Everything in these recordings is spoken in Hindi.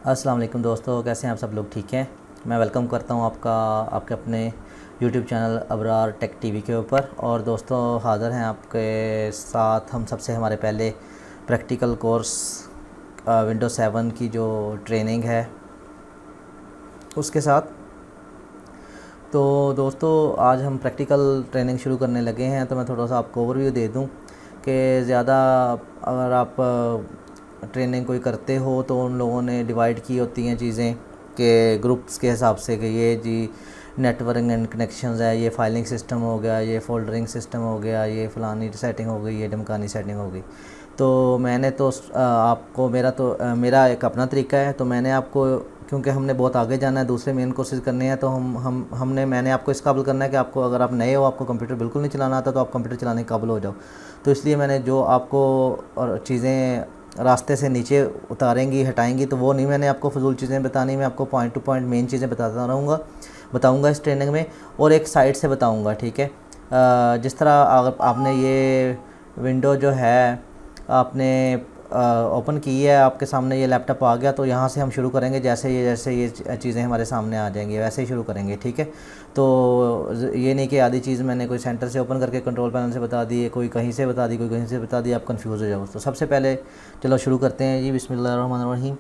अस्सलाम वालेकुम दोस्तों, कैसे हैं आप सब लोग? ठीक हैं। मैं वेलकम करता हूं आपके अपने YouTube channel Abrar tech TV के ऊपर। और दोस्तों हाज़िर हैं आपके साथ हम सबसे हमारे पहले प्रैक्टिकल कोर्स विंडोज़ 7 की जो ट्रेनिंग है उसके साथ। तो दोस्तों आज हम प्रैक्टिकल ट्रेनिंग शुरू करने लगे हैं, तो मैं थोड़ा सा आपको ओवरव्यू दे दूं कि ज़्यादा अगर आप ट्रेनिंग कोई करते हो तो उन लोगों ने डिवाइड की होती हैं चीज़ें कि ग्रुप्स के हिसाब से कि ये जी नेटवर्किंग एंड कनेक्शंस है, ये फाइलिंग सिस्टम हो गया, ये फोल्डरिंग सिस्टम हो गया, ये फ़लानी सेटिंग हो गई, ये ढमकानी सेटिंग हो गई। तो मैंने तो आपको मेरा एक अपना तरीका है, तो मैंने आपको, क्योंकि हमने बहुत आगे जाना है, दूसरे मेन कोर्सेज करने हैं, तो मैंने आपको इस काबिल करना है कि आपको, अगर आप नए हो, आपको कंप्यूटर बिल्कुल नहीं चलाना आता, तो आप कंप्यूटर चलाने के काबिल हो जाओ। तो इसलिए मैंने जो आपको और चीज़ें रास्ते से नीचे उतारेंगी, हटाएंगी, तो वो नहीं मैंने आपको फजूल चीज़ें बतानी। मैं आपको पॉइंट टू पॉइंट मेन चीज़ें बताऊंगा इस ट्रेनिंग में, और एक साइड से बताऊंगा, ठीक है। जिस तरह अगर आपने ये विंडो जो है आपने ओपन की है, आपके सामने ये लैपटॉप आ गया, तो यहाँ से हम शुरू करेंगे। जैसे ये चीज़ें हमारे सामने आ जाएंगी वैसे ही शुरू करेंगे, ठीक है। तो ये नहीं कि आधी चीज़ मैंने कोई सेंटर से ओपन करके कंट्रोल पैनल से बता दी, कोई कहीं से बता दी, कोई कहीं से बता दी, आप कंफ्यूज हो जाओ। तो सबसे पहले चलो शुरू करते हैं जी, बिस्मिल्लाहिर्रहमानिर्रहीम।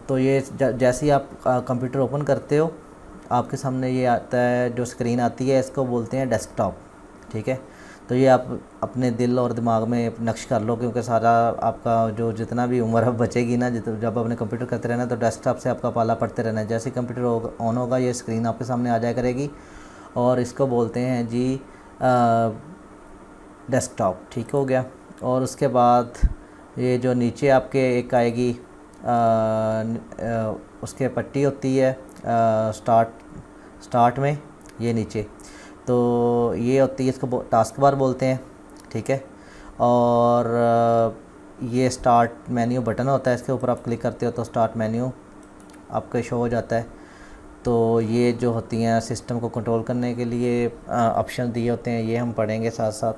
तो ये जैसे ही आप कंप्यूटर ओपन करते हो, आपके सामने ये आता है, जो स्क्रीन आती है, इसको बोलते हैं डेस्कटॉप, ठीक है। तो ये आप अपने दिल और दिमाग में नक्श कर लो, क्योंकि सारा आपका जो जितना भी उम्र अब बचेगी ना, जब अपने कंप्यूटर करते रहना, तो डेस्कटॉप से आपका पाला पड़ते रहना है। जैसे कंप्यूटर ऑन होगा, ये स्क्रीन आपके सामने आ जाया करेगी, और इसको बोलते हैं जी डेस्कटॉप, ठीक हो गया। और उसके बाद ये जो नीचे आपके एक आएगी, उसके पट्टी होती है स्टार्ट में, ये नीचे, तो ये होती है, इसको टास्क बार बोलते हैं, ठीक है। और ये स्टार्ट मेन्यू बटन होता है, इसके ऊपर आप क्लिक करते हो तो स्टार्ट मेन्यू आपके शो हो जाता है। तो ये जो होती हैं सिस्टम को कंट्रोल करने के लिए ऑप्शन दिए होते हैं, ये हम पढ़ेंगे साथ साथ।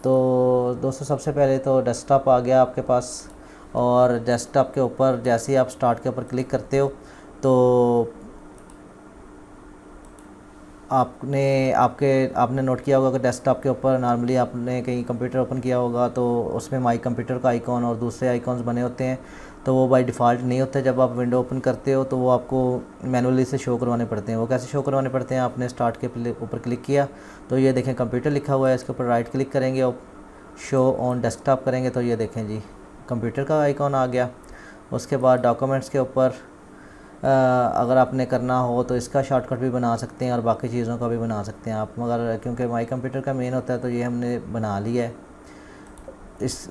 तो दोस्तों सबसे पहले तो डेस्कटॉप आ गया आपके पास, और डेस्कटॉप के ऊपर जैसे ही आप स्टार्ट के ऊपर क्लिक करते हो, तो आपने नोट किया होगा कि डेस्कटॉप के ऊपर नॉर्मली आपने कहीं कंप्यूटर ओपन किया होगा, तो उसमें माई कंप्यूटर का आइकॉन और दूसरे आइकॉन्स बने होते हैं, तो वो बाय डिफ़ॉल्ट नहीं होते। जब आप विंडो ओपन करते हो तो वो आपको मैनुअली से शो करवाने पड़ते हैं। वो कैसे शो करवाने पड़ते हैं? आपने स्टार्ट के ऊपर क्लिक किया, तो ये देखें कंप्यूटर लिखा हुआ है, इसके ऊपर राइट क्लिक करेंगे और शो ऑन डेस्कटॉप करेंगे, तो ये देखें जी कंप्यूटर का आइकॉन आ गया। उसके बाद डॉक्यूमेंट्स के ऊपर अगर आपने करना हो तो इसका शॉर्टकट भी बना सकते हैं और बाकी चीज़ों का भी बना सकते हैं आप, मगर क्योंकि माई कंप्यूटर का मेन होता है तो ये हमने बना लिया है।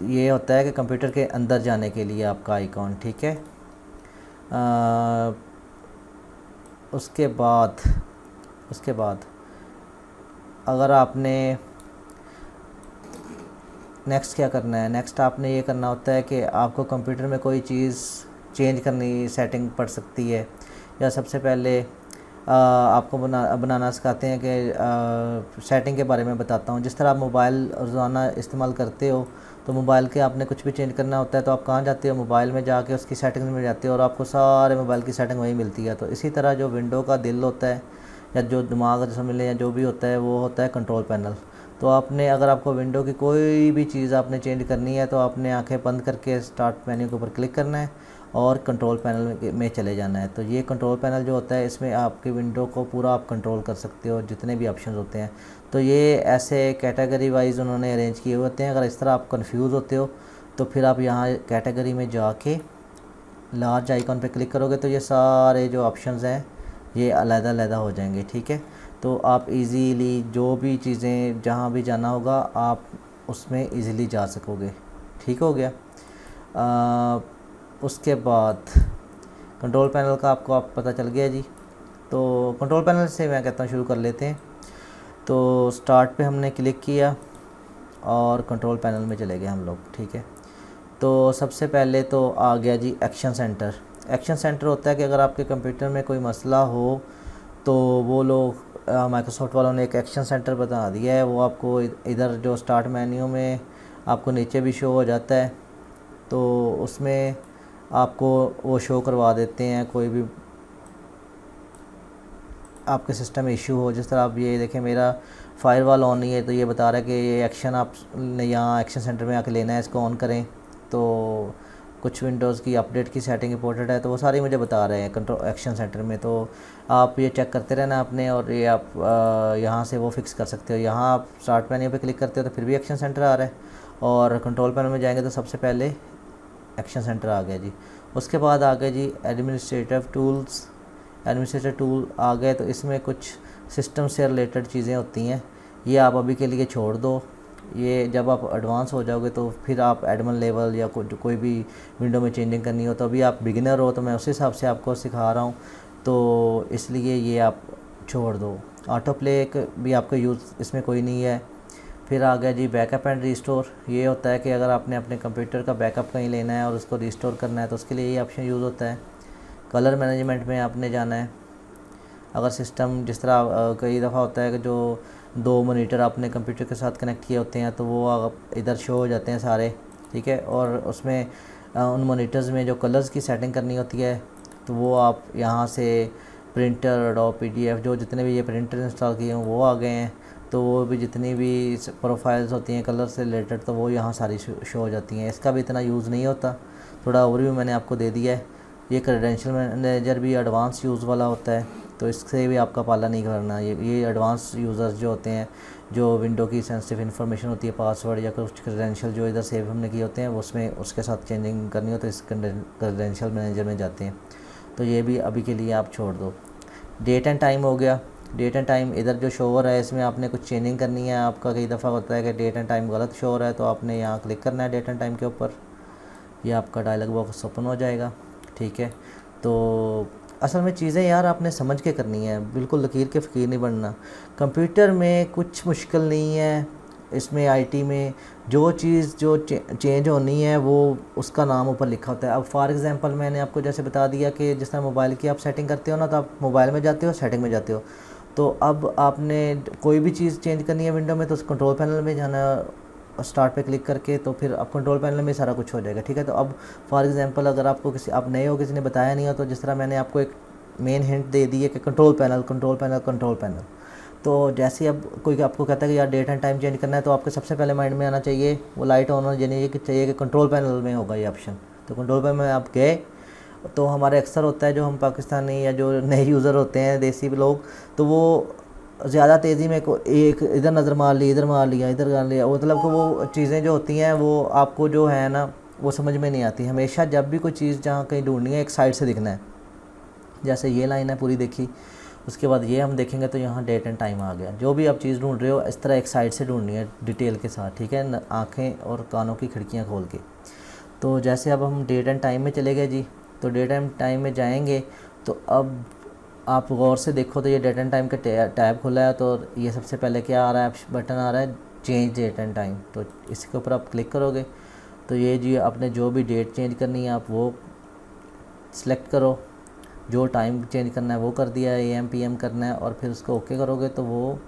ये होता है कि कंप्यूटर के अंदर जाने के लिए आपका आइकॉन, ठीक है। उसके बाद अगर आपने नेक्स्ट क्या करना है, नेक्स्ट आपने ये करना होता है कि आपको कंप्यूटर में कोई चीज़ चेंज करनी, सेटिंग पड़ सकती है। या सबसे पहले आपको बनाना सिखाते हैं कि सेटिंग के बारे में बताता हूँ। जिस तरह आप मोबाइल रोज़ाना इस्तेमाल करते हो, तो मोबाइल के आपने कुछ भी चेंज करना होता है तो आप कहाँ जाते हो? मोबाइल में जाके उसकी सेटिंग्स में जाते हो, और आपको सारे मोबाइल की सेटिंग वहीं मिलती है। तो इसी तरह जो विंडो का दिल होता है, या जो दिमाग समझ लें, या जो भी होता है, वो होता है कंट्रोल पैनल। तो आपने, अगर आपको विंडो की कोई भी चीज़ आपने चेंज करनी है, तो आपने आंखें बंद करके स्टार्ट मेन्यू के ऊपर क्लिक करना है और कंट्रोल पैनल में चले जाना है। तो ये कंट्रोल पैनल जो होता है, इसमें आपकी विंडो को पूरा आप कंट्रोल कर सकते हो, जितने भी ऑप्शंस होते हैं। तो ये ऐसे कैटेगरी वाइज उन्होंने अरेंज किए होते हैं। अगर इस तरह आप कंफ्यूज होते हो, तो फिर आप यहाँ कैटेगरी में जाके लार्ज आइकॉन पे क्लिक करोगे, तो ये सारे जो ऑप्शंस हैं ये अलग-अलग हो जाएंगे, ठीक है। तो आप इजीली जो भी चीज़ें, जहाँ भी जाना होगा, आप उसमें इजीली जा सकोगे, ठीक हो गया। उसके बाद कंट्रोल पैनल का आपको पता चल गया जी। तो कंट्रोल पैनल से मैं कहता हूँ शुरू कर लेते हैं। तो स्टार्ट पे हमने क्लिक किया और कंट्रोल पैनल में चले गए हम लोग, ठीक है। तो सबसे पहले तो आ गया जी एक्शन सेंटर। एक्शन सेंटर होता है कि अगर आपके कंप्यूटर में कोई मसला हो, तो वो लोग माइक्रोसॉफ्ट वालों ने एक एक्शन सेंटर बता दिया है। वो आपको इधर जो स्टार्ट मेन्यू में आपको नीचे भी शो हो जाता है, तो उसमें आपको वो शो करवा देते हैं। कोई भी आपके सिस्टम में इशू हो, जिस तरह आप ये देखें मेरा फायरवॉल ऑन नहीं है तो ये बता रहा है कि ये एक्शन आप यहाँ एक्शन सेंटर में आके लेना है, इसको ऑन करें। तो कुछ विंडोज़ की अपडेट की सेटिंग इंपॉर्टेंट है तो वो सारी मुझे बता रहे हैं कंट्रोल एक्शन सेंटर में। तो आप ये चेक करते रहना आपने, और ये आप यहाँ से वो फिक्स कर सकते हो। यहाँ आप स्टार्ट मेन्यू पे क्लिक करते हो तो फिर भी एक्शन सेंटर आ रहा है, और कंट्रोल पैनल में जाएंगे तो सबसे पहले एक्शन सेंटर आ गया जी। उसके बाद आ गया जी एडमिनिस्ट्रेटिव टूल्स। एडमिनिस्ट्रेटिव टूल आ गए तो इसमें कुछ सिस्टम से रिलेटेड चीज़ें होती हैं, ये आप अभी के लिए छोड़ दो। ये जब आप एडवांस हो जाओगे तो फिर आप एडमिन लेवल या कोई भी विंडो में चेंजिंग करनी हो, तो अभी आप बिगिनर हो तो मैं उस हिसाब से आपको सिखा रहा हूँ, तो इसलिए ये आप छोड़ दो। ऑटो प्ले भी आपका यूज़ इसमें कोई नहीं है। फिर आ गया जी बैकअप एंड रिस्टोर। ये होता है कि अगर आपने अपने कंप्यूटर का बैकअप कहीं लेना है और उसको रिस्टोर करना है तो उसके लिए ये ऑप्शन यूज़ होता है। कलर मैनेजमेंट में आपने जाना है। अगर सिस्टम जिस तरह कई दफ़ा होता है कि जो 2 मॉनिटर आपने कंप्यूटर के साथ कनेक्ट किए होते हैं तो वो आप इधर शो हो जाते हैं सारे, ठीक है। और उसमें उन मॉनिटर्स में जो कलर्स की सेटिंग करनी होती है तो वो आप यहाँ से प्रिंटर एडोब PDF जो जितने भी ये प्रिंटर इंस्टॉल किए हैं वो आ गए हैं, तो वो भी जितनी भी प्रोफाइल्स होती हैं कलर से रिलेटेड तो वो यहाँ सारी शो हो जाती हैं। इसका भी इतना यूज़ नहीं होता, थोड़ा ओवरव्यू मैंने आपको दे दिया है। ये क्रेडेंशियल मैनेजर भी एडवांस यूज़ वाला होता है, तो इससे भी आपका पाला नहीं करना। ये एडवांस यूज़र्स जो होते हैं, जो विंडो की सेंसिटिव इन्फॉर्मेशन होती है, पासवर्ड या कुछ क्रेडेंशियल जो इधर सेव हमने किए होते हैं उसमें उसके साथ चेंजिंग करनी हो तो इस क्रेडेंशियल मैनेजर में जाते हैं। तो ये भी अभी के लिए आप छोड़ दो। डेट एंड टाइम हो गया। डेट एंड टाइम इधर जो शो हो रहा है इसमें आपने कुछ चेंजिंग करनी है। आपका कई दफ़ा होता है कि डेट एंड टाइम गलत शो हो रहा है, तो आपने यहाँ क्लिक करना है डेट एंड टाइम के ऊपर। ये आपका डायलॉग बॉक्स ओपन हो जाएगा, ठीक है। तो असल में चीज़ें यार आपने समझ के करनी है, बिल्कुल लकीर के फ़कीर नहीं बनना। कंप्यूटर में कुछ मुश्किल नहीं है, इसमें आईटी में जो चीज़ जो चेंज होनी है वो उसका नाम ऊपर लिखा होता है। अब फॉर एग्जांपल मैंने आपको जैसे बता दिया कि जिस तरह मोबाइल की आप सेटिंग करते हो ना, तो आप मोबाइल में जाते हो, सेटिंग में जाते हो, तो अब आपने कोई भी चीज़ चेंज करनी है विंडो में तो कंट्रोल पैनल में जाना, स्टार्ट पे क्लिक करके, तो फिर अब कंट्रोल पैनल में सारा कुछ हो जाएगा, ठीक है। तो अब फॉर एग्जांपल अगर आपको आप नए हो, किसी ने बताया नहीं हो, तो जिस तरह मैंने आपको एक मेन हिंट दे दी है कि control panel control panel control panel, तो जैसे अब कोई आपको कहता है कि यार डेट एंड टाइम चेंज करना है, तो आपके सबसे पहले माइंड में आना चाहिए, वो लाइट ऑन होना चाहिए कि कंट्रोल पैनल में होगा ये ऑप्शन। तो कंट्रोल पैनल में आप गए तो हमारे अक्सर होता है जो हम पाकिस्तानी या जो नए यूज़र होते हैं देसी लोग, तो वो ज़्यादा तेज़ी में को एक इधर नज़र मार ली, इधर मार लिया, इधर कर लिया, मतलब कि वो चीज़ें जो होती हैं वो आपको जो है ना वो समझ में नहीं आती। हमेशा जब भी कोई चीज़ जहाँ कहीं ढूंढनी है एक साइड से दिखना है। जैसे ये लाइन है पूरी देखी, उसके बाद ये हम देखेंगे तो यहाँ डेट एंड टाइम आ गया। जो भी आप चीज़ ढूंढ रहे हो इस तरह एक साइड से ढूंढनी है डिटेल के साथ, ठीक है, आँखें और कानों की खिड़कियाँ खोल के। तो जैसे अब हम डेट एंड टाइम में चले गए जी, तो डेट एंड टाइम में जाएंगे तो अब आप गौर से देखो तो ये डेट एंड टाइम का टैब खुला है, तो ये सबसे पहले क्या आ रहा है, बटन आ रहा है चेंज डेट एंड टाइम। तो इसके ऊपर आप क्लिक करोगे तो ये जी आपने जो भी डेट चेंज करनी है आप वो सिलेक्ट करो, जो टाइम चेंज करना है वो कर दिया है, AM PM करना है, और फिर उसको ओके करोगे तो वो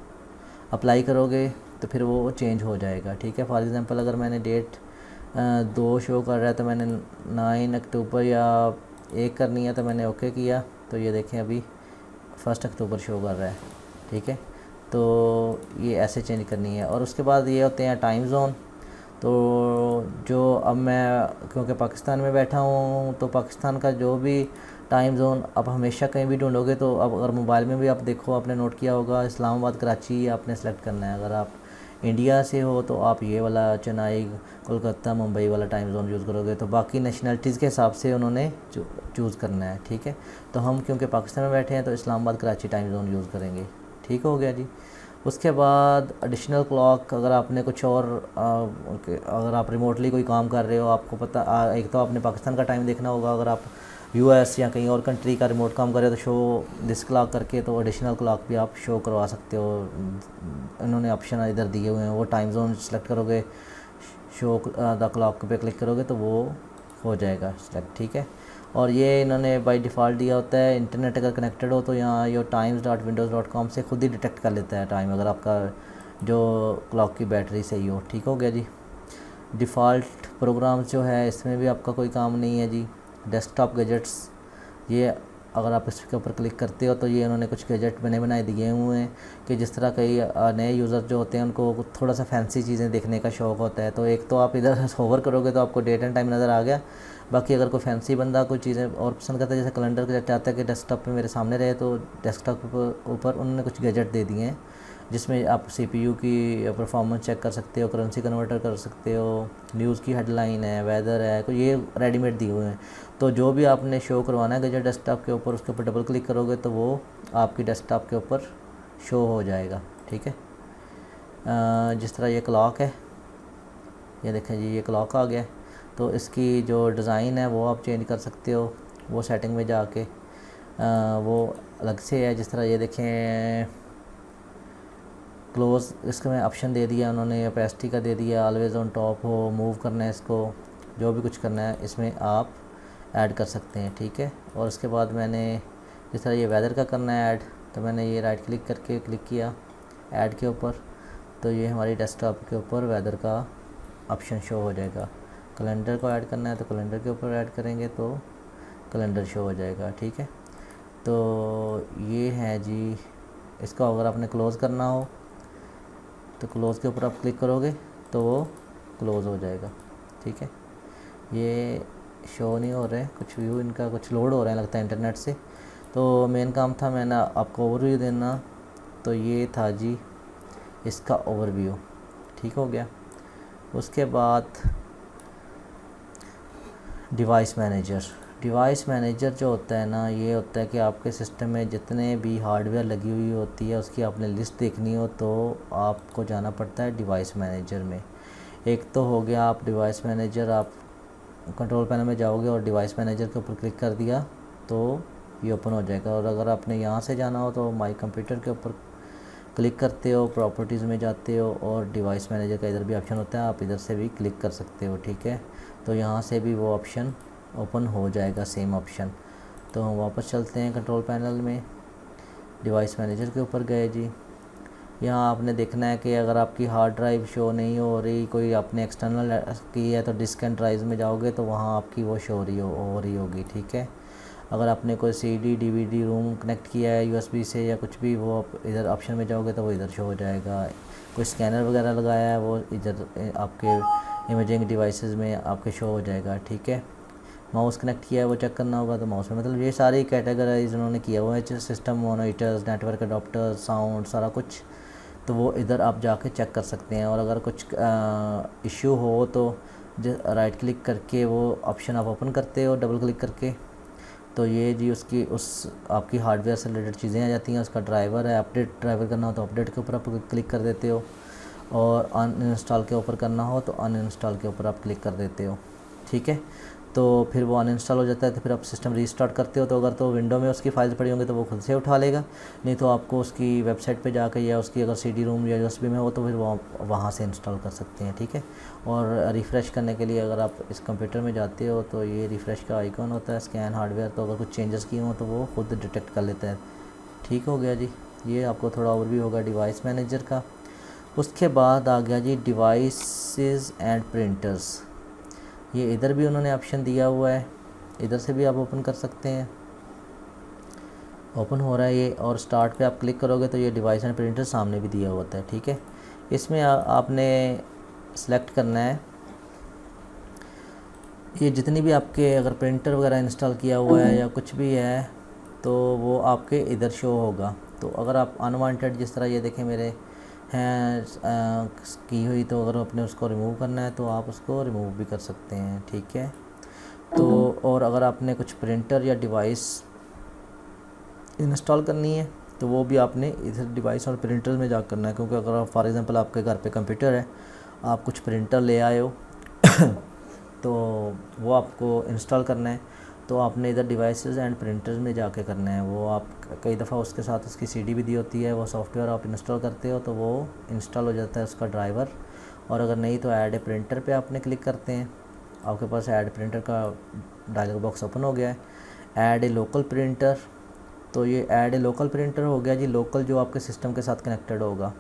अप्लाई करोगे तो फिर वो चेंज हो जाएगा, ठीक है। फॉर एग्ज़ाम्पल अगर मैंने डेट 2 शो कर रहा है तो मैंने 9 अक्टूबर या 1 करनी है तो मैंने ओके किया, तो ये देखें अभी 1 अक्टूबर शो कर रहा है, ठीक है। तो ये ऐसे चेंज करनी है। और उसके बाद ये होते हैं टाइम जोन। तो जो अब मैं क्योंकि पाकिस्तान में बैठा हूँ तो पाकिस्तान का जो भी टाइम जोन आप हमेशा कहीं भी ढूंढोगे, तो अब अगर मोबाइल में भी आप देखो, आपने नोट किया होगा इस्लामाबाद कराची आपने सेलेक्ट करना है। अगर आप इंडिया से हो तो आप ये वाला चेन्नई कोलकाता मुंबई वाला टाइम जोन यूज़ करोगे। तो बाकी नेशनलिटीज़ के हिसाब से उन्होंने चूज़ करना है, ठीक है। तो हम क्योंकि पाकिस्तान में बैठे हैं तो Islamabad Karachi time zone use करेंगे, ठीक हो गया जी। उसके बाद एडिशनल क्लॉक, अगर आपने कुछ और अगर आप रिमोटली कोई काम कर रहे हो, आपको पता एक तो आपने पाकिस्तान का टाइम देखना होगा, अगर आप US या कहीं और कंट्री का रिमोट काम कर रहे हो तो शो दिस क्लॉक करके तो एडिशनल क्लॉक भी आप शो करवा सकते हो। इन्होंने ऑप्शन इधर दिए हुए हैं, वो टाइम जोन सेलेक्ट करोगे, शो द क्लॉक पे क्लिक करोगे तो वो हो जाएगा सेलेक्ट, ठीक है। और ये इन्होंने बाय डिफ़ॉल्ट दिया होता है, इंटरनेट अगर कनेक्टेड हो तो यहाँ यो times.windows.com से खुद ही डिटेक्ट कर लेता है टाइम, अगर आपका जो क्लॉक की बैटरी सही हो, ठीक हो गया जी। डिफ़ॉल्ट प्रोग्राम्स जो है इसमें भी आपका कोई काम नहीं है जी। डेस्कटॉप गैजेट्स, ये अगर आप इसके ऊपर क्लिक करते हो तो ये उन्होंने कुछ गैजेट बनाए दिए हुए हैं कि जिस तरह कई नए यूज़र जो होते हैं उनको थोड़ा सा फैंसी चीज़ें देखने का शौक़ होता है। तो एक तो आप इधर होवर करोगे तो आपको डेट एंड टाइम नज़र आ गया। बाकी अगर कोई फैंसी बंदा कोई चीज़ें और पसंद करता है, जैसे कैलेंडर के चाहता है कि डेस्कटॉप पे मेरे सामने रहे, तो डेस्कटॉप के ऊपर उन्होंने कुछ गैजेट दे दिए हैं जिसमें आप CPU की परफॉर्मेंस चेक कर सकते हो, करेंसी कन्वर्टर कर सकते हो, न्यूज़ की हेडलाइन है, वेदर है, तो ये रेडीमेड दिए हुए हैं। तो जो भी आपने शो करवाना है गैजेट डेस्कटॉप के ऊपर, उसके ऊपर डबल क्लिक करोगे तो वो आपकी डेस्कटॉप के ऊपर शो हो जाएगा। ठीक है, जिस तरह ये क्लॉक है, ये देखें जी ये क्लॉक आ गया। तो इसकी जो डिज़ाइन है वो आप चेंज कर सकते हो, वो सेटिंग में जाके वो अलग से है। जिस तरह ये देखें क्लोज़, इसका ऑप्शन दे दिया उन्होंने, ओपेसिटी का दे दिया, ऑलवेज़ ऑन टॉप हो, मूव करना है इसको, जो भी कुछ करना है इसमें आप ऐड कर सकते हैं। ठीक है, और उसके बाद मैंने जिस तरह ये वेदर का करना है ऐड, तो मैंने ये राइट क्लिक करके क्लिक किया ऐड के ऊपर, तो ये हमारी डेस्कटॉप के ऊपर वेदर का ऑप्शन शो हो जाएगा। कैलेंडर को ऐड करना है तो कैलेंडर के ऊपर ऐड करेंगे तो कैलेंडर शो हो जाएगा। ठीक है, तो ये है जी, इसको अगर आपने क्लोज़ करना हो तो क्लोज़ के ऊपर आप क्लिक करोगे तो वो क्लोज़ हो जाएगा। ठीक है, ये शो नहीं हो रहे, कुछ व्यू इनका कुछ लोड हो रहा है लगता है इंटरनेट से। तो मेन काम था मैंने आपको ओवरव्यू देना, तो ये था जी इसका ओवरव्यू। ठीक हो गया। उसके बाद डिवाइस मैनेजर जो होता है ना, ये होता है कि आपके सिस्टम में जितने भी हार्डवेयर लगी हुई होती है उसकी आपने लिस्ट देखनी हो तो आपको जाना पड़ता है डिवाइस मैनेजर में। एक तो हो गया आप डिवाइस मैनेजर, आप कंट्रोल पैनल में जाओगे और डिवाइस मैनेजर के ऊपर क्लिक कर दिया तो ये ओपन हो जाएगा। और अगर आपने यहाँ से जाना हो तो माई कंप्यूटर के ऊपर क्लिक करते हो, प्रॉपर्टीज़ में जाते हो और डिवाइस मैनेजर का इधर भी ऑप्शन होता है, आप इधर से भी क्लिक कर सकते हो। ठीक है, तो यहाँ से भी वो ऑप्शन ओपन हो जाएगा, सेम ऑप्शन। तो हम वापस चलते हैं कंट्रोल पैनल में, डिवाइस मैनेजर के ऊपर गए जी। यहाँ आपने देखना है कि अगर आपकी हार्ड ड्राइव शो नहीं हो रही, कोई आपने एक्सटर्नल की है, तो डिस्क एंड ड्राइव में जाओगे तो वहाँ आपकी वो शो हो रही होगी। ठीक है, अगर आपने कोई CD DVD रूम कनेक्ट किया है USB से या कुछ भी, वो आप इधर ऑप्शन में जाओगे तो वो इधर शो हो जाएगा। कोई स्कैनर वगैरह लगाया है वो इधर आपके इमेजिंग डिवाइसेस में आपके शो हो जाएगा। ठीक है, माउस कनेक्ट किया है वो चेक करना होगा तो माउस में, मतलब ये सारी कैटेगराइज उन्होंने किया हुआ है, system monitors, network adopter, sound, सारा कुछ, तो वो इधर आप जाके चेक कर सकते हैं। और अगर कुछ इश्यू हो तो राइट क्लिक करके वो ऑप्शन आप ओपन करते हो डबल क्लिक करके, तो ये जी उसकी आपकी हार्डवेयर से रिलेटेड चीज़ें आ जाती हैं। उसका ड्राइवर है, अपडेट ड्राइवर करना हो तो अपडेट के ऊपर आप क्लिक कर देते हो, और अनइंस्टॉल के ऊपर करना हो तो अनइंस्टॉल के ऊपर आप क्लिक कर देते हो। ठीक है, तो फिर वो अनइंस्टॉल हो जाता है, तो फिर आप सिस्टम रीस्टार्ट करते हो, तो अगर तो विंडो में उसकी फाइल्स पड़ी होंगी तो वो खुद से उठा लेगा, नहीं तो आपको उसकी वेबसाइट पे जाकर या उसकी अगर CD रूम या USB में हो तो फिर वो वहाँ से इंस्टॉल कर सकते हैं। ठीक है, और रिफ़्रेश करने के लिए अगर आप इस कंप्यूटर में जाते हो तो ये रिफ़्रेश का आइकॉन होता है, स्कैन हार्डवेयर, तो अगर कुछ चेंजेस किए हों तो वो खुद डिटेक्ट कर लेता है। ठीक हो गया जी, ये आपको थोड़ा ओवरव्यू होगा डिवाइस मैनेजर का। उसके बाद आ गया जी डिवाइसेस एंड प्रिंटर्स। ये इधर भी उन्होंने ऑप्शन दिया हुआ है, इधर से भी आप ओपन कर सकते हैं। ओपन हो रहा है ये, और स्टार्ट पे आप क्लिक करोगे तो ये डिवाइस एंड प्रिंटर सामने भी दिया होता है। ठीक है, इसमें आपने सेलेक्ट करना है ये जितनी भी आपके अगर प्रिंटर वगैरह इंस्टॉल किया हुआ है या कुछ भी है तो वो आपके इधर शो होगा। तो अगर आप अनवांटेड, जिस तरह ये देखें मेरे हैं की हुई, तो अगर आपने उसको रिमूव करना है तो आप उसको रिमूव भी कर सकते हैं। ठीक है, तो और अगर आपने कुछ प्रिंटर या डिवाइस इंस्टॉल करनी है तो वो भी आपने इधर डिवाइस और प्रिंटर में जा करना है, क्योंकि अगर फॉर एग्जांपल आपके घर पे कंप्यूटर है, आप कुछ प्रिंटर ले आए हो तो वो आपको इंस्टॉल करना है, तो आपने इधर डिवाइसेस एंड प्रिंटर्स में जाके करना है। वो आप कई दफ़ा उसके साथ उसकी CD भी दी होती है, वो सॉफ्टवेयर आप इंस्टॉल करते हो तो वो इंस्टॉल हो जाता है उसका ड्राइवर। और अगर नहीं तो ऐड ए प्रिंटर पे आपने क्लिक करते हैं, आपके पास ऐड प्रिंटर का डायलॉग बॉक्स ओपन हो गया है। ऐड ए लोकल प्रिंटर, तो ये ऐड ए लोकल प्रिंटर हो गया जी, लोकल जो आपके सिस्टम के साथ कनेक्टेड होगा।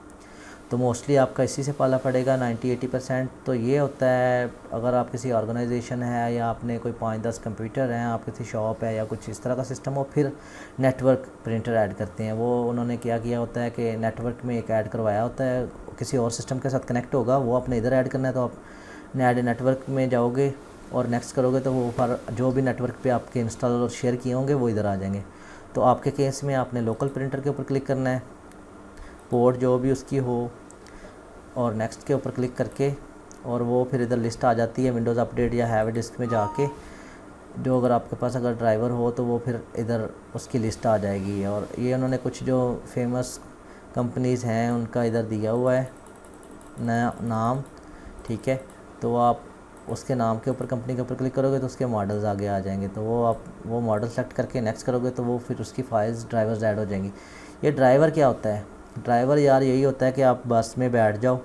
तो मोस्टली आपका इसी से पाला पड़ेगा 90-80%। तो ये होता है अगर आप किसी ऑर्गेनाइजेशन है या आपने कोई 5-10 कंप्यूटर हैं, आप किसी शॉप है या कुछ इस तरह का सिस्टम हो, फिर नेटवर्क प्रिंटर ऐड करते हैं। वो उन्होंने क्या किया होता है कि नेटवर्क में एक ऐड करवाया होता है, किसी और सिस्टम के साथ कनेक्ट होगा, वो आपने इधर ऐड करना है। तो आप ऐड नेटवर्क में जाओगे और नेक्स्ट करोगे तो वो पर जो भी नेटवर्क पे आपके इंस्टॉल और शेयर किए होंगे वो इधर आ जाएंगे। तो आपके केस में आपने लोकल प्रिंटर के ऊपर क्लिक करना है, पोर्ट जो भी उसकी हो, और नेक्स्ट के ऊपर क्लिक करके, और वो फिर इधर लिस्ट आ जाती है विंडोज़ अपडेट या हैव डिस्क में जाके, जो अगर आपके पास अगर ड्राइवर हो तो वो फिर इधर उसकी लिस्ट आ जाएगी। और ये उन्होंने कुछ जो फेमस कंपनीज़ हैं उनका इधर दिया हुआ है नया नाम, ठीक है। तो आप उसके नाम के ऊपर कंपनी के ऊपर क्लिक करोगे तो उसके मॉडल्स आगे आ जाएंगे। तो वो आप वो मॉडल सेलेक्ट करके नेक्स्ट करोगे तो वो फिर उसकी फाइल्स ड्राइवर्स ऐड हो जाएंगी। ये ड्राइवर क्या होता है? ड्राइवर यार यही होता है कि आप बस में बैठ जाओ,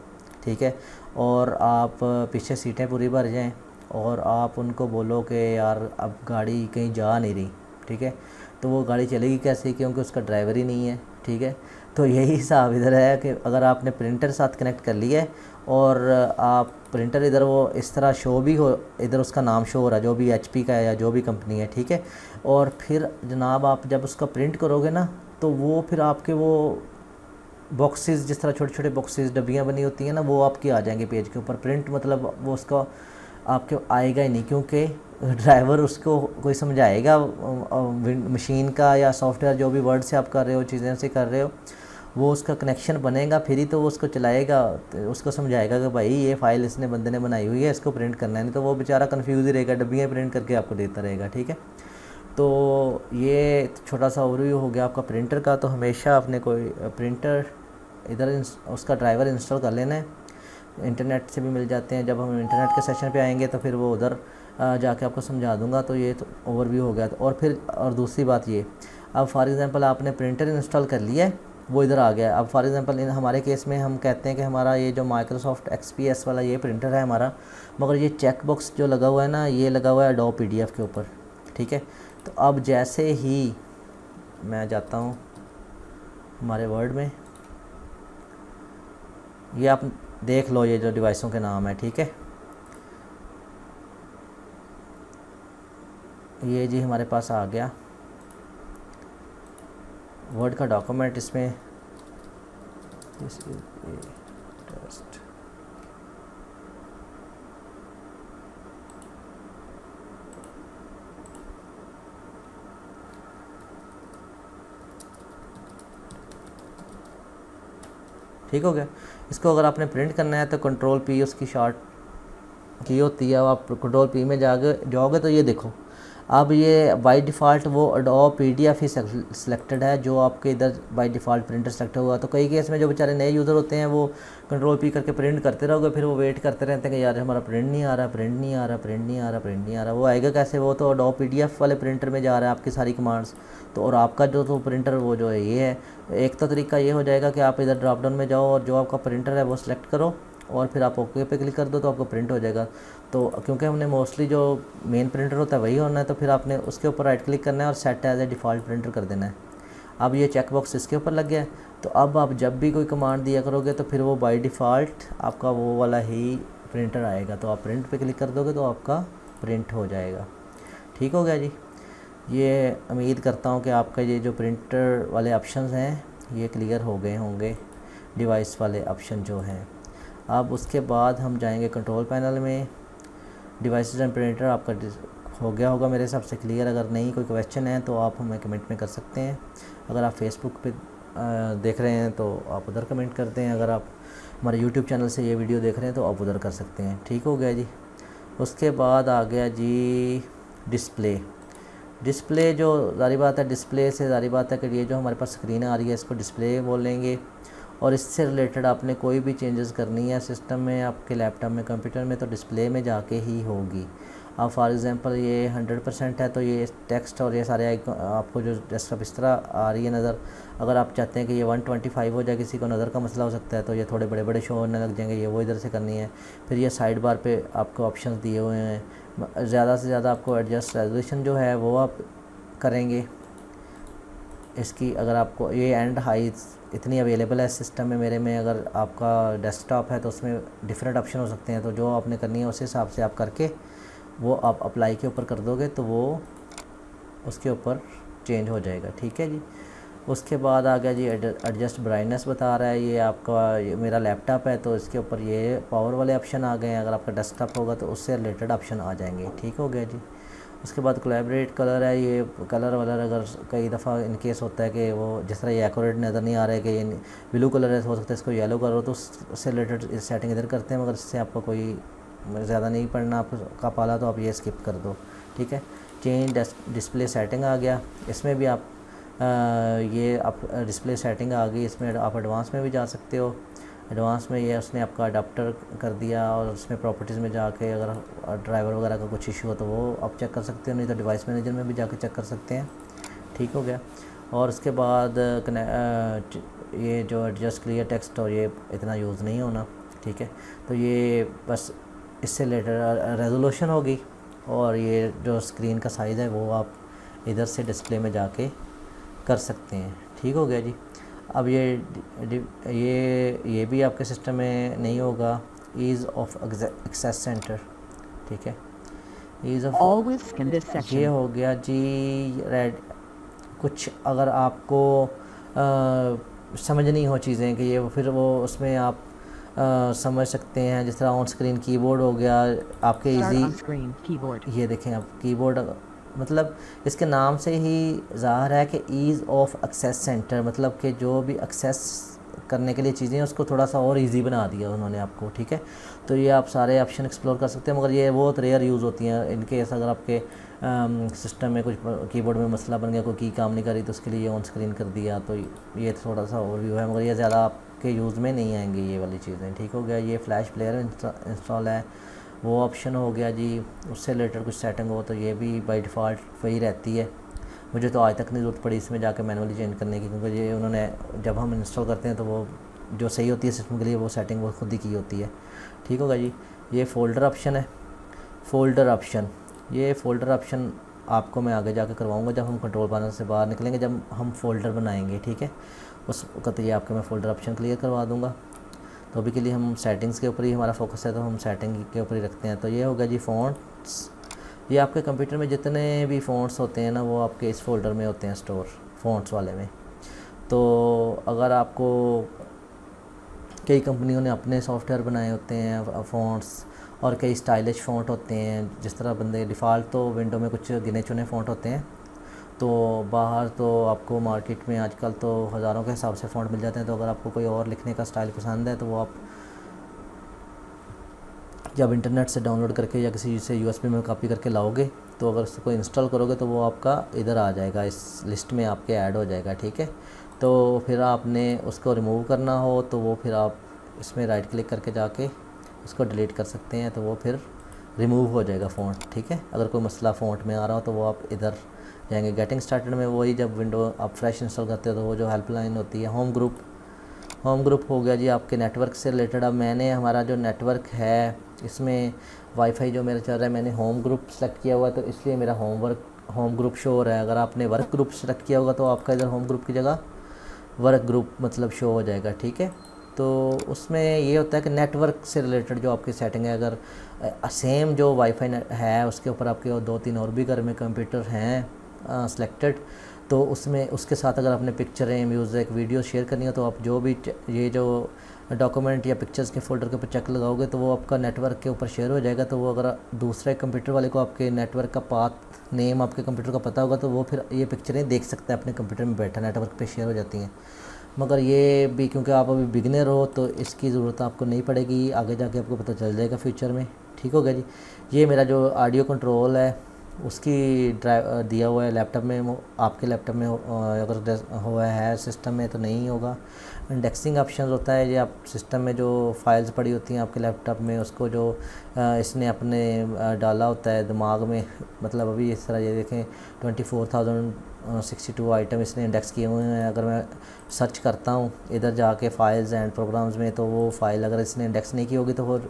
ठीक है, और आप पीछे सीटें पूरी भर जाएं और आप उनको बोलो कि यार अब गाड़ी कहीं जा नहीं रही, ठीक है, तो वो गाड़ी चलेगी कैसे, क्योंकि उसका ड्राइवर ही नहीं है, ठीक है। तो यही हिसाब इधर है कि अगर आपने प्रिंटर साथ कनेक्ट कर लिया है और आप प्रिंटर इधर वो इस तरह शो भी हो, इधर उसका नाम शो हो रहा है जो भी HP का है या जो भी कंपनी है, ठीक है, और फिर जनाब आप जब उसका प्रिंट करोगे ना तो वो फिर आपके वो बॉक्सेस, जिस तरह छोटे छोटे बॉक्सेस डब्बियाँ बनी होती हैं ना, वो आपकी आ जाएंगे पेज के ऊपर। प्रिंट मतलब वो उसका आपके आएगा ही नहीं, क्योंकि ड्राइवर उसको कोई समझाएगा मशीन का या सॉफ्टवेयर जो भी वर्ड से आप कर रहे हो, चीज़ें से कर रहे हो, वो उसका कनेक्शन बनेगा फिर ही तो वो उसको चलाएगा, तो उसको समझाएगा कि भाई ये फ़ाइल इसने बंदे ने बनाई हुई है, इसको प्रिंट करना है। नहीं तो वो बेचारा कन्फ्यूज़ ही रहेगा, डब्बियाँ प्रिंट करके आपको देता रहेगा, ठीक है। तो ये छोटा सा ओवरव्यू हो गया आपका प्रिंटर का। तो हमेशा आपने कोई प्रिंटर इधर उसका ड्राइवर इंस्टॉल कर लेना है, इंटरनेट से भी मिल जाते हैं। जब हम इंटरनेट के सेशन पे आएंगे तो फिर वो उधर जाके आपको समझा दूंगा। तो ये तो ओवरव्यू हो गया। और फिर और दूसरी बात ये, अब फॉर एग्ज़ाम्पल आपने प्रिंटर इंस्टॉल कर लिया है, वो इधर आ गया। अब फॉर एग्ज़ाम्पल हमारे केस में हम कहते हैं कि हमारा ये जो माइक्रोसॉफ्ट XPS वाला ये प्रिंटर है हमारा, मगर ये चेक बॉक्स जो लगा हुआ है ना, ये लगा हुआ है Adobe PDF के ऊपर, ठीक है। तो अब जैसे ही मैं जाता हूँ हमारे वर्ड में, ये आप देख लो ये जो डिवाइसों के नाम है, ठीक है, ये जी हमारे पास आ गया वर्ड का डॉक्यूमेंट। इसमें टेस्ट ठीक हो गया। इसको अगर आपने प्रिंट करना है तो Ctrl+P उसकी शॉर्ट की होती है। आप Ctrl+P में जाओगे तो ये देखो, अब ये बाय डिफ़ॉल्ट वो Adobe PDF ही सिलेक्टेड है, जो आपके इधर बाय डिफ़ॉल्ट प्रिंटर सेलेक्ट हुआ। तो कई केस में जो बेचारे नए यूज़र होते हैं वो Ctrl+P करके प्रिंट करते रहोगे, फिर वो वेट करते रहते हैं कि यार हमारा प्रिंट नहीं आ रहा, प्रिंट नहीं आ रहा, प्रिंट नहीं आ रहा, प्रिंट नहीं आ रहा। वो आएगा कैसे? वो तो Adobe PDF वाले प्रिंटर में जा रहा है आपकी सारी कमांड्स। तो और आपका जो तो प्रिंटर वो जो है ये है। एक तो तरीका ये हो जाएगा कि आप इधर ड्रॉप डाउन में जाओ और जो आपका प्रिंटर है वो सिलेक्ट करो और फिर आप ओके पे क्लिक कर दो तो आपको प्रिंट हो जाएगा। तो क्योंकि हमने मोस्टली जो मेन प्रिंटर होता है वही होना है, तो फिर आपने उसके ऊपर राइट क्लिक करना है और set as a default printer कर देना है। अब ये चेक बॉक्स इसके ऊपर लग गया है। तो अब आप जब भी कोई कमांड दिया करोगे तो फिर वो बाय डिफ़ॉल्ट आपका वो वाला ही प्रिंटर आएगा। तो आप प्रिंट पे क्लिक कर दोगे तो आपका प्रिंट हो जाएगा। ठीक हो गया जी। ये उम्मीद करता हूँ कि आपका ये जो प्रिंटर वाले ऑप्शंस हैं ये क्लियर हो गए होंगे, डिवाइस वाले ऑप्शन जो हैं। अब उसके बाद हम जाएंगे कंट्रोल पैनल में, डिवाइसेस एंड प्रिंटर आपका हो गया होगा मेरे हिसाब से क्लियर। अगर नहीं कोई क्वेश्चन है तो आप हमें कमेंट में कर सकते हैं। अगर आप फेसबुक पे देख रहे हैं तो आप उधर कमेंट करते हैं, अगर आप हमारे यूट्यूब चैनल से ये वीडियो देख रहे हैं तो आप उधर कर सकते हैं। ठीक हो गया जी। उसके बाद आ गया जी डिस्प्ले जो ज़ाहिर बात है, डिस्प्ले से ज़ाहिर बात है कि ये जो हमारे पास स्क्रीन आ रही है इसको डिस्प्ले बोलेंगे। और इससे रिलेटेड आपने कोई भी चेंजेस करनी है सिस्टम में, आपके लैपटॉप में, कंप्यूटर में, तो डिस्प्ले में जाके ही होगी। अब फॉर एग्ज़ाम्पल ये 100% है तो ये टेक्स्ट और ये सारे आपको जो डेस्कटॉप इस तरह आ रही है नज़र, अगर आप चाहते हैं कि ये 125 हो जाए, किसी को नज़र का मसला हो सकता है तो ये थोड़े बड़े बड़े शो होने लग जाएंगे, ये वो इधर से करनी है। फिर ये साइड बार पे आपको ऑप्शन दिए हुए हैं, ज़्यादा से ज़्यादा आपको एडजस्ट रेजोल्यूशन जो है वो आप करेंगे इसकी अगर आपको ये एंड हाई इतनी अवेलेबल है सिस्टम में मेरे में, अगर आपका डेस्कटॉप है तो उसमें डिफरेंट ऑप्शन हो सकते हैं, तो जो आपने करनी है उस हिसाब से आप करके वो आप अप्लाई के ऊपर कर दोगे तो वो उसके ऊपर चेंज हो जाएगा। ठीक है जी। उसके बाद आ गया जी एडजस्ट ब्राइटनेस बता रहा है, ये आपका ये मेरा लैपटॉप है तो इसके ऊपर ये पावर वाले ऑप्शन आ गए हैं, अगर आपका डेस्कटॉप होगा तो उससे रिलेटेड ऑप्शन आ जाएंगे। ठीक हो गया जी। उसके बाद कोलैबोरेट कलर है, ये कलर वलर अगर कई दफ़ा इन केस होता है कि वो जिस तरह ये एक्यूरेट नज़र नहीं आ रहा है कि ये ब्लू कलर है, हो सकता है इसको येलो करो, तो उससे रिलेटेड सेटिंग इधर करते हैं, मगर इससे आपको कोई ज़्यादा नहीं पढ़ना आपका पाला, तो आप ये स्किप कर दो। ठीक है। चेंज डिस्प्ले सेटिंग आ गया, इसमें भी आप ये आप डिस्प्ले सेटिंग आ गई, इसमें आप एडवांस में भी जा सकते हो। एडवांस में ये उसने आपका अडाप्टर कर दिया, और उसमें प्रॉपर्टीज़ में जाके अगर ड्राइवर वगैरह का कुछ इशू हो तो वो आप चेक कर सकते हो, नहीं तो डिवाइस मैनेजर में भी जाके चेक कर सकते हैं। ठीक हो गया। और उसके बाद ये जो एडजस्ट क्लियर टेक्स्ट और ये इतना यूज़ नहीं होना। ठीक है। तो ये बस इससे रिलेटेड रेजोल्यूशन होगी, और ये जो स्क्रीन का साइज़ है वो आप इधर से डिस्प्ले में जाके कर सकते हैं। ठीक हो गया जी। अब ये भी आपके सिस्टम में नहीं होगा, ईज़ ऑफ एक्सेस सेंटर। ठीक है। ईज़ ऑफ ये हो गया जी रेड। कुछ अगर आपको समझ नहीं हो चीज़ें कि ये फिर वो उसमें आप समझ सकते हैं, जिस तरह ऑन स्क्रीन कीबोर्ड हो गया आपके इजी। ये देखें आप कीबोर्ड, मतलब इसके नाम से ही ज़ाहिर है कि ईज़ ऑफ एक्सेस सेंटर, मतलब कि जो भी एक्सेस करने के लिए चीज़ें उसको थोड़ा सा और इजी बना दिया उन्होंने आपको। ठीक है। तो ये आप सारे ऑप्शन एक्सप्लोर कर सकते हैं, मगर ये बहुत रेयर यूज़ होती हैं। इनके ऐसा अगर आपके सिस्टम में कुछ कीबोर्ड में मसला बन गया, कोई की काम नहीं करी, तो उसके लिए ऑन स्क्रीन कर दिया, तो ये थोड़ा सा ओवरव्यू है, मगर ये ज़्यादा आपके यूज़ में नहीं आएंगे ये वाली चीज़ें। ठीक हो गया। ये फ्लैश प्लेयर इंस्टॉल है, वो ऑप्शन हो गया जी। उससे रिलेटेड कुछ सेटिंग हो तो ये भी बाय डिफ़ॉल्ट वही रहती है। मुझे तो आज तक नहीं ज़रूरत पड़ी इसमें जाके मैनुअली चेंज करने की, क्योंकि ये उन्होंने जब हम इंस्टॉल करते हैं तो वो जो सही होती है सिस्टम के लिए वो सेटिंग वो खुद ही की होती है। ठीक होगा जी। ये फ़ोल्डर ऑप्शन है, फ़ोल्डर ऑप्शन, ये फ़ोल्डर ऑप्शन आपको मैं आगे जाके करवाऊँगा जब हम कंट्रोल पैनल से बाहर निकलेंगे, जब हम फ़ोल्डर बनाएंगे। ठीक है। उस वक्त ये आपके मैं फ़ोल्डर ऑप्शन क्लियर करवा दूँगा। तो अभी के लिए हम सेटिंग्स के ऊपर ही हमारा फोकस है, तो हम सेटिंग के ऊपर ही रखते हैं। तो ये होगा जी फ़ॉन्ट्स। ये आपके कंप्यूटर में जितने भी फ़ॉन्ट्स होते हैं ना, वो आपके इस फ़ोल्डर में होते हैं स्टोर, फ़ॉन्ट्स वाले में। तो अगर आपको कई कंपनियों ने अपने सॉफ्टवेयर बनाए होते हैं फ़ॉन्ट्स, और कई स्टाइलिश फ़ॉन्ट होते हैं, जिस तरह बंदे डिफ़ॉल्ट तो विंडो में कुछ गिने चुने फ़ॉन्ट होते हैं, तो बाहर तो आपको मार्केट में आजकल तो हज़ारों के हिसाब से फ़ॉन्ट मिल जाते हैं। तो अगर आपको कोई और लिखने का स्टाइल पसंद है तो वो आप जब इंटरनेट से डाउनलोड करके या किसी से यूएसबी में कॉपी करके लाओगे, तो अगर उसको इंस्टॉल करोगे तो वो आपका इधर आ जाएगा, इस लिस्ट में आपके ऐड हो जाएगा। ठीक है। तो फिर आपने उसको रिमूव करना हो तो वो फिर आप इसमें राइट क्लिक करके जाके उसको डिलीट कर सकते हैं, तो वो फिर रिमूव हो जाएगा फ़ॉन्ट। ठीक है। अगर कोई मसला फ़ॉन्ट में आ रहा हो तो वो आप इधर जाएंगे। गेटिंग स्टार्टेड में वही, जब विंडो आप फ्रेश इंस्टॉल करते हो तो वो जो हेल्पलाइन होती है, होम ग्रुप हो गया जी आपके नेटवर्क से रिलेटेड। अब मैंने हमारा जो नेटवर्क है इसमें वाईफाई जो मेरा चल रहा है, मैंने होम ग्रुप सेलेक्ट किया हुआ है, तो इसलिए मेरा होम ग्रुप शो हो रहा है। अगर आपने वर्क ग्रुप सेलेक्ट किया होगा तो आपका इधर होम ग्रुप की जगह वर्क ग्रुप मतलब शो हो जाएगा। ठीक है। तो उसमें ये होता है कि नेटवर्क से रिलेटेड जो आपकी सेटिंग है, अगर सेम जो वाईफाई है उसके ऊपर आपके 2-3 और भी घर में कंप्यूटर हैं सिलेक्टेड, तो उसमें उसके साथ अगर आपने पिक्चरें, म्यूज़िक, वीडियो शेयर करनी हो, तो आप जो भी ये जो डॉक्यूमेंट या पिक्चर्स के फ़ोल्डर के ऊपर चेक लगाओगे तो वो आपका नेटवर्क के ऊपर शेयर हो जाएगा। तो वो अगर दूसरे कंप्यूटर वाले को आपके नेटवर्क का पाथ नेम आपके कंप्यूटर का पता होगा तो वो फिर ये पिक्चरें देख सकता है अपने कंप्यूटर में बैठा, नेटवर्क पे शेयर हो जाती हैं। मगर ये भी क्योंकि आप अभी बिगिनर हो तो इसकी ज़रूरत आपको नहीं पड़ेगी, आगे जाके आपको पता चल जाएगा फ्यूचर में। ठीक हो गया जी। ये मेरा जो ऑडियो कंट्रोल है उसकी ड्राइव दिया हुआ है लैपटॉप में, आपके लैपटॉप में अगर हुआ है सिस्टम में तो नहीं होगा। इंडेक्सिंग ऑप्शन होता है, ये आप सिस्टम में जो फाइल्स पड़ी होती हैं आपके लैपटॉप में, उसको जो इसने अपने डाला होता है दिमाग में, मतलब अभी इस तरह ये देखें 24,062 आइटम इसने इंडेक्स किए हुए हैं। अगर मैं सर्च करता हूँ इधर जाके फाइल्स एंड प्रोग्राम्स में, तो वो फाइल अगर इसने इंडेक्स नहीं की होगी तो वो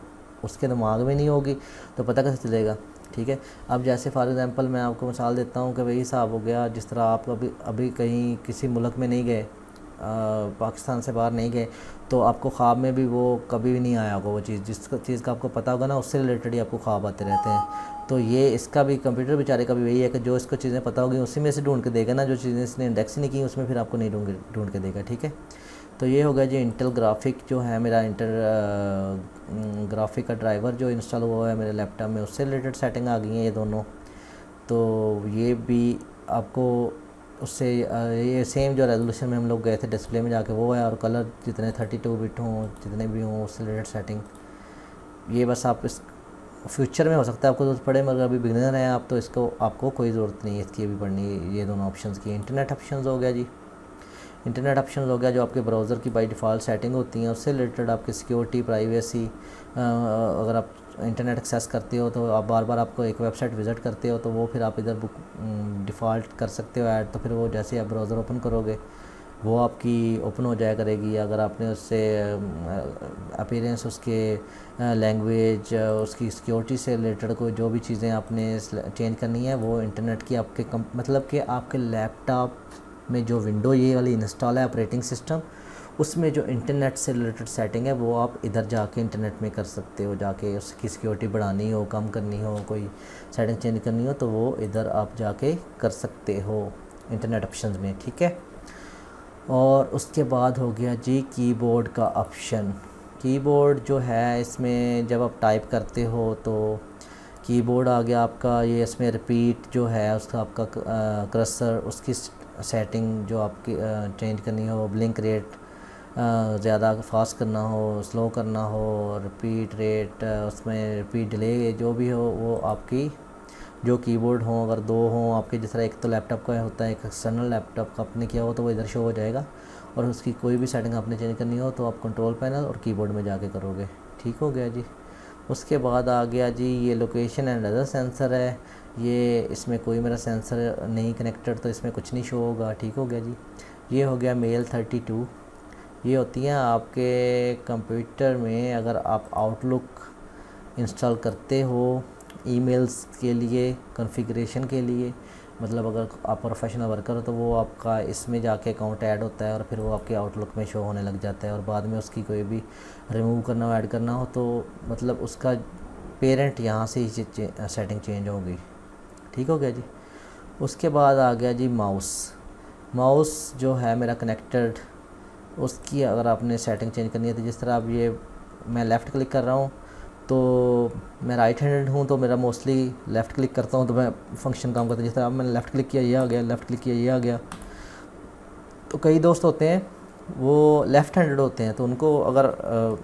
उसके दिमाग में नहीं होगी, तो पता कैसे चलेगा। ठीक है। अब जैसे फॉर एग्ज़ाम्पल मैं आपको मिसाल देता हूँ कि वही हिसाब हो गया, जिस तरह आप अभी कहीं किसी मुल्क में नहीं गए, पाकिस्तान से बाहर नहीं गए, तो आपको ख्वाब में भी वो कभी भी नहीं आया होगा वो चीज़, जिस चीज़ का आपको पता होगा ना उससे रिलेटेड ही आपको ख्वाब आते रहते हैं। तो ये इसका भी कंप्यूटर बेचारे का भी वही है कि जो इसको चीज़ें पता होगी उसी में से ढूंढ के देगा ना, जो चीज़ें इसने इंडेक्स नहीं की उसमें फिर आपको नहीं ढूंढ के देगा, ठीक है। तो ये हो गया जी इंटेल ग्राफिक जो है मेरा, ग्राफिक का ड्राइवर जो इंस्टॉल हुआ है मेरे लैपटॉप में, उससे रिलेटेड सेटिंग आ गई हैं ये दोनों। तो ये भी आपको उससे ये सेम जो रेजोल्यूशन में हम लोग गए थे डिस्प्ले में जाके वो है, और कलर जितने 32 बिट हों जितने भी हों उससे रिलेटेड सेटिंग। ये बस आप इस फ्यूचर में हो सकता है आपको ज़रूरत पड़े, मगर अभी बिगिनर हैं आप तो इसको आपको कोई ज़रूरत नहीं है इसकी अभी पढ़नी, ये दोनों ऑप्शंस की। इंटरनेट ऑप्शंस हो गया जी, इंटरनेट ऑप्शन हो गया जो आपके ब्राउज़र की बाय डिफ़ॉल्ट सेटिंग होती हैं, उससे रिलेटेड आपकी सिक्योरिटी, प्राइवेसी, अगर आप इंटरनेट एक्सेस करते हो तो आप बार बार आपको एक वेबसाइट विज़िट करते हो तो वो फिर आप इधर डिफ़ॉल्ट कर सकते हो ऐड, तो फिर वो जैसे आप ब्राउज़र ओपन करोगे वो आपकी ओपन हो जाया करेगी। अगर आपने उससे अपीयरेंस, उसके लैंग्वेज, उसकी सिक्योरिटी से रिलेटेड कोई जो भी चीज़ें आपने चेंज करनी है वो इंटरनेट की आपके मतलब कि आपके लैपटॉप में जो विंडो ये वाली इंस्टॉल है ऑपरेटिंग सिस्टम, उसमें जो इंटरनेट से रिलेटेड सेटिंग है वो आप इधर जाके इंटरनेट में कर सकते हो, जाके उसकी सिक्योरिटी बढ़ानी हो, कम करनी हो, कोई सेटिंग चेंज करनी हो तो वो इधर आप जाके कर सकते हो इंटरनेट ऑप्शंस में, ठीक है। और उसके बाद हो गया जी कीबोर्ड का ऑप्शन। कीबोर्ड जो है इसमें जब आप टाइप करते हो तो कीबोर्ड आ गया आपका, ये इसमें रिपीट जो है उसका आपका कर्सर, उसकी सेटिंग जो आपकी चेंज करनी हो, ब्लिंक रेट ज़्यादा फास्ट करना हो, स्लो करना हो, रिपीट रेट, उसमें रिपीट डिले जो भी हो वो आपकी जो कीबोर्ड हो, अगर दो हों आपके, जिस तरह एक तो लैपटॉप का होता है, एक एक्सटर्नल लैपटॉप का आपने किया हो तो वो इधर शो हो जाएगा, और उसकी कोई भी सेटिंग आपने चेंज करनी हो तो आप कंट्रोल पैनल और कीबोर्ड में जाके करोगे, ठीक हो गया जी। उसके बाद आ गया जी ये लोकेशन एंड अदर सेंसर है, ये इसमें कोई मेरा सेंसर नहीं कनेक्टेड तो इसमें कुछ नहीं शो होगा, ठीक हो गया जी। ये हो गया मेल 32, ये होती हैं आपके कंप्यूटर में अगर आप आउटलुक इंस्टॉल करते हो ईमेल्स के लिए, कॉन्फ़िगरेशन के लिए, मतलब अगर आप प्रोफेशनल वर्कर हो तो वो आपका इसमें जाके अकाउंट ऐड होता है और फिर वो आपके आउटलुक में शो होने लग जाता है, और बाद में उसकी कोई भी रिमूव करना हो, ऐड करना हो तो मतलब उसका पेरेंट यहाँ से ही सेटिंग चेंज होगी, ठीक हो गया जी। उसके बाद आ गया जी माउस जो है मेरा कनेक्टेड, उसकी अगर आपने सेटिंग चेंज करनी है तो जिस तरह अब ये मैं लेफ़्ट क्लिक कर रहा हूँ तो मैं राइट हैंडेड हूँ तो मेरा मोस्टली लेफ़्ट क्लिक करता हूँ तो मैं फंक्शन काम करता है, जिस तरह अब मैंने लेफ़्ट क्लिक किया ये आ गया, लेफ़्ट क्लिक किया ये आ गया। तो कई दोस्त होते हैं वो लेफ़्ट हैंडेड होते हैं तो उनको अगर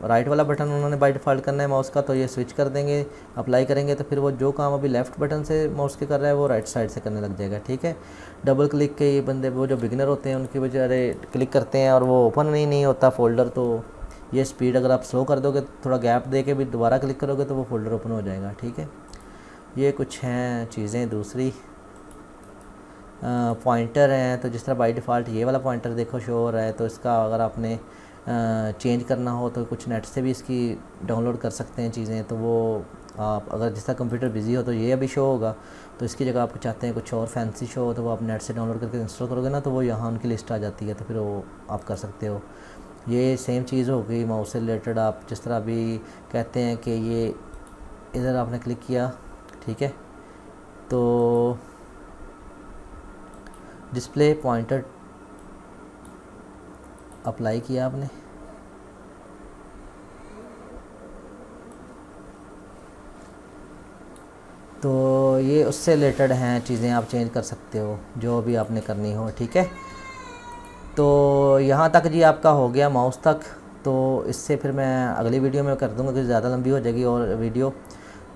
राइट वाला बटन उन्होंने बाय डिफ़ॉल्ट करना है माउस का तो ये स्विच कर देंगे, अप्लाई करेंगे तो फिर वो जो काम अभी लेफ़्ट बटन से माउस के कर रहा है वो राइट साइड से करने लग जाएगा, ठीक है। डबल क्लिक के ये बंदे वो जो बिगिनर होते हैं उनके बेचारे क्लिक करते हैं और वो ओपन नहीं होता फ़ोल्डर, तो ये स्पीड अगर आप स्लो कर दोगे थोड़ा गैप दे के भी दोबारा क्लिक करोगे तो वो फ़ोल्डर ओपन हो जाएगा, ठीक है। ये कुछ हैं चीज़ें। दूसरी पॉइंटर हैं तो जिस तरह बाय डिफ़ॉल्ट ये वाला पॉइंटर देखो शो हो रहा है, तो इसका अगर आपने चेंज करना हो तो कुछ नेट से भी इसकी डाउनलोड कर सकते हैं चीज़ें, तो वो आप अगर जिस तरह कंप्यूटर बिज़ी हो तो ये अभी शो होगा, तो इसकी जगह आप चाहते हैं कुछ और फैंसी शो हो तो वो आप नेट से डाउनलोड करके इंस्टॉल करोगे ना तो वो यहाँ उनकी लिस्ट आ जाती है, तो फिर वो आप कर सकते हो। ये सेम चीज़ हो गई माउस से रिलेटेड। आप जिस तरह अभी कहते हैं कि ये इधर आपने क्लिक किया, ठीक है, तो डिस्प्ले पॉइंटर अप्लाई किया आपने, तो ये उससे रिलेटेड हैं चीज़ें, आप चेंज कर सकते हो जो भी आपने करनी हो, ठीक है। तो यहाँ तक जी आपका हो गया माउस तक। तो इससे फिर मैं अगली वीडियो में कर दूँगा क्योंकि ज़्यादा लंबी हो जाएगी और वीडियो,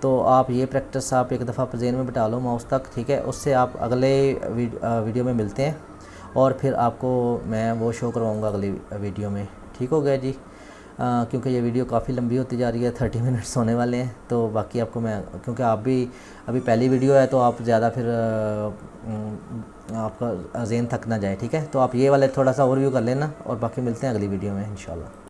तो आप ये प्रैक्टिस आप एक दफ़ा ज़हन में बिठा लो माउस तक, ठीक है। उससे आप अगले वीडियो में मिलते हैं और फिर आपको मैं वो शो करवाऊँगा अगली वीडियो में, ठीक हो गया जी। क्योंकि ये वीडियो काफ़ी लंबी होती जा रही है, 30 मिनट्स होने वाले हैं, तो बाकी आपको मैं, क्योंकि आप भी अभी पहली वीडियो है तो आप ज़्यादा फिर आपका ज़हन थक ना जाए, ठीक है। तो आप ये वाले थोड़ा सा ओवरव्यू कर लेना और बाकी मिलते हैं अगली वीडियो में इंशाल्लाह।